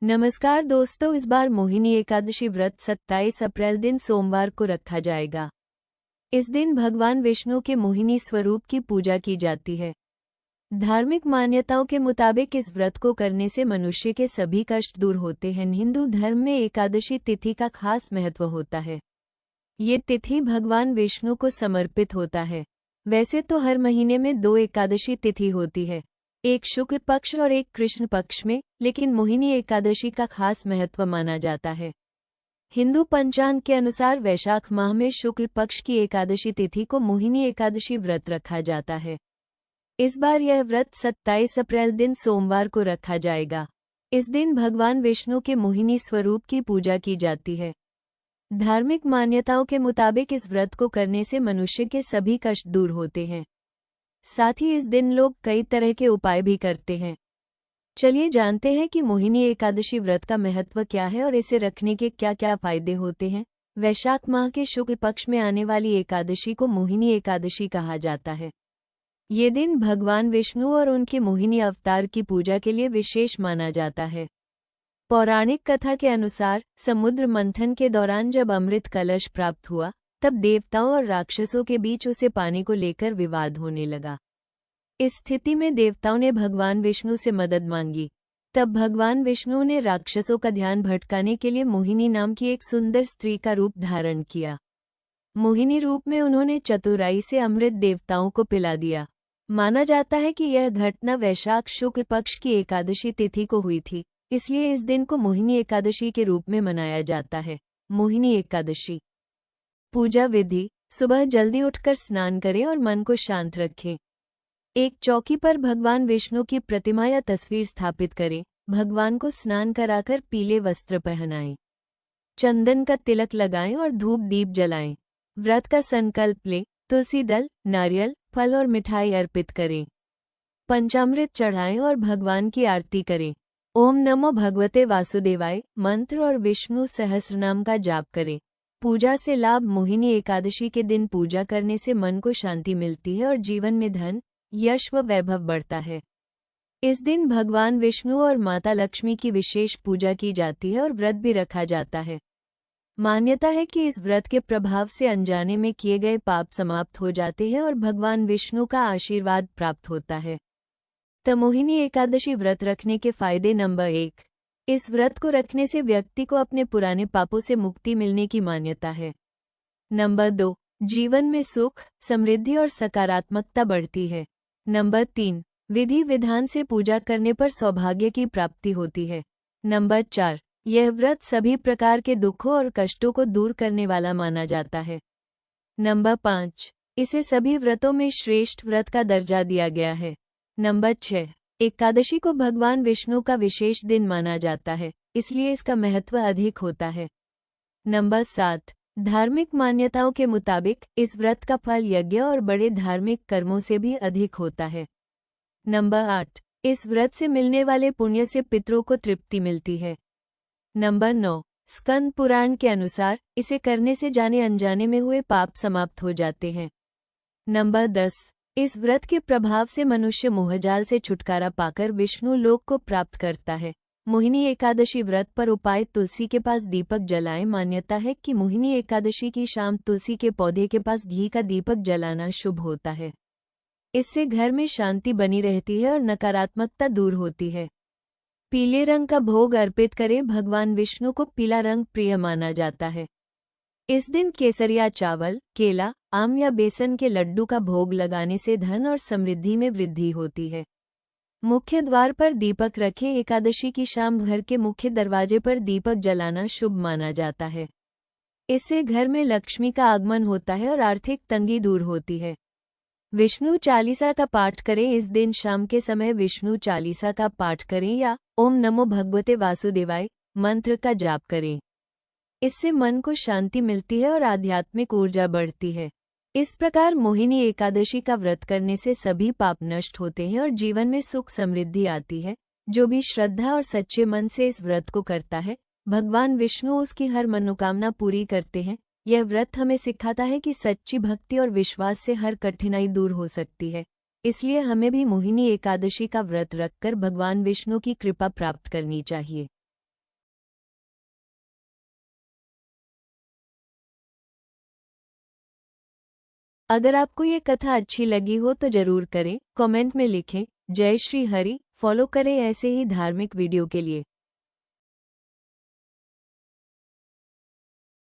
नमस्कार दोस्तों, इस बार मोहिनी एकादशी व्रत 27 अप्रैल दिन सोमवार को रखा जाएगा। इस दिन भगवान विष्णु के मोहिनी स्वरूप की पूजा की जाती है। धार्मिक मान्यताओं के मुताबिक इस व्रत को करने से मनुष्य के सभी कष्ट दूर होते हैं। हिंदू धर्म में एकादशी तिथि का खास महत्व होता है। ये तिथि भगवान विष्णु को समर्पित होता है। वैसे तो हर महीने में 2 एकादशी तिथि होती है, एक शुक्ल पक्ष और एक कृष्ण पक्ष में, लेकिन मोहिनी एकादशी का खास महत्व माना जाता है। हिंदू पंचांग के अनुसार वैशाख माह में शुक्ल पक्ष की एकादशी तिथि को मोहिनी एकादशी व्रत रखा जाता है। इस बार यह व्रत 27 अप्रैल दिन सोमवार को रखा जाएगा। इस दिन भगवान विष्णु के मोहिनी स्वरूप की पूजा की जाती है। धार्मिक मान्यताओं के मुताबिक इस व्रत को करने से मनुष्य के सभी कष्ट दूर होते हैं। साथ ही इस दिन लोग कई तरह के उपाय भी करते हैं। चलिए जानते हैं कि मोहिनी एकादशी व्रत का महत्व क्या है और इसे रखने के क्या क्या फायदे होते हैं। वैशाख माह के शुक्ल पक्ष में आने वाली एकादशी को मोहिनी एकादशी कहा जाता है। ये दिन भगवान विष्णु और उनके मोहिनी अवतार की पूजा के लिए विशेष माना जाता है। पौराणिक कथा के अनुसार समुद्र मंथन के दौरान जब अमृत कलश प्राप्त हुआ, तब देवताओं और राक्षसों के बीच उसे पाने को लेकर विवाद होने लगा। इस स्थिति में देवताओं ने भगवान विष्णु से मदद मांगी। तब भगवान विष्णु ने राक्षसों का ध्यान भटकाने के लिए मोहिनी नाम की एक सुंदर स्त्री का रूप धारण किया। मोहिनी रूप में उन्होंने चतुराई से अमृत देवताओं को पिला दिया। माना जाता है कि यह घटना वैशाख शुक्ल पक्ष की एकादशी तिथि को हुई थी, इसलिए इस दिन को मोहिनी एकादशी के रूप में मनाया जाता है। मोहिनी एकादशी पूजा विधि: सुबह जल्दी उठकर स्नान करें और मन को शांत रखें। एक चौकी पर भगवान विष्णु की प्रतिमा या तस्वीर स्थापित करें। भगवान को स्नान कराकर पीले वस्त्र पहनाएं। चंदन का तिलक लगाएं और धूप दीप जलाएं। व्रत का संकल्प लें। तुलसी दल, नारियल, फल और मिठाई अर्पित करें। पंचामृत चढ़ाएं और भगवान की आरती करें। ओम नमो भगवते वासुदेवाय मंत्र और विष्णु सहस्रनाम का जाप करें। पूजा से लाभ: मोहिनी एकादशी के दिन पूजा करने से मन को शांति मिलती है और जीवन में धन, यश व वैभव बढ़ता है। इस दिन भगवान विष्णु और माता लक्ष्मी की विशेष पूजा की जाती है और व्रत भी रखा जाता है। मान्यता है कि इस व्रत के प्रभाव से अनजाने में किए गए पाप समाप्त हो जाते हैं और भगवान विष्णु का आशीर्वाद प्राप्त होता है। तो मोहिनी एकादशी व्रत रखने के फायदे: नंबर 1, इस व्रत को रखने से व्यक्ति को अपने पुराने पापों से मुक्ति मिलने की मान्यता है। नंबर 2, जीवन में सुख, समृद्धि और सकारात्मकता बढ़ती है। नंबर 3, विधि विधान से पूजा करने पर सौभाग्य की प्राप्ति होती है। नंबर 4, यह व्रत सभी प्रकार के दुखों और कष्टों को दूर करने वाला माना जाता है। नंबर 5, इसे सभी व्रतों में श्रेष्ठ व्रत का दर्जा दिया गया है। नंबर 6, एकादशी को भगवान विष्णु का विशेष दिन माना जाता है, इसलिए इसका महत्व अधिक होता है। नंबर 7, धार्मिक मान्यताओं के मुताबिक इस व्रत का फल यज्ञ और बड़े धार्मिक कर्मों से भी अधिक होता है। नंबर 8, इस व्रत से मिलने वाले पुण्य से पितरों को तृप्ति मिलती है। नंबर 9, स्कंद पुराण के अनुसार इसे करने से जाने अनजाने में हुए पाप समाप्त हो जाते हैं। नंबर 10, इस व्रत के प्रभाव से मनुष्य मोहजाल से छुटकारा पाकर विष्णु लोक को प्राप्त करता है। मोहिनी एकादशी व्रत पर उपाय: तुलसी के पास दीपक जलाएं। मान्यता है कि मोहिनी एकादशी की शाम तुलसी के पौधे के पास घी का दीपक जलाना शुभ होता है। इससे घर में शांति बनी रहती है और नकारात्मकता दूर होती है। पीले रंग का भोग अर्पित करें। भगवान विष्णु को पीला रंग प्रिय माना जाता है। इस दिन केसरिया चावल, केला, आम या बेसन के लड्डू का भोग लगाने से धन और समृद्धि में वृद्धि होती है। मुख्य द्वार पर दीपक रखें। एकादशी की शाम घर के मुख्य दरवाजे पर दीपक जलाना शुभ माना जाता है। इससे घर में लक्ष्मी का आगमन होता है और आर्थिक तंगी दूर होती है। विष्णु चालीसा का पाठ करें। इस दिन शाम के समय विष्णु चालीसा का पाठ करें या ओम नमो भगवते वासुदेवाय मंत्र का जाप करें। इससे मन को शांति मिलती है और आध्यात्मिक ऊर्जा बढ़ती है। इस प्रकार मोहिनी एकादशी का व्रत करने से सभी पाप नष्ट होते हैं और जीवन में सुख समृद्धि आती है। जो भी श्रद्धा और सच्चे मन से इस व्रत को करता है, भगवान विष्णु उसकी हर मनोकामना पूरी करते हैं। यह व्रत हमें सिखाता है कि सच्ची भक्ति और विश्वास से हर कठिनाई दूर हो सकती है। इसलिए हमें भी मोहिनी एकादशी का व्रत रखकर भगवान विष्णु की कृपा प्राप्त करनी चाहिए। अगर आपको ये कथा अच्छी लगी हो तो जरूर करें, कमेंट में लिखें। जय श्री हरि। फॉलो करें ऐसे ही धार्मिक वीडियो के लिए।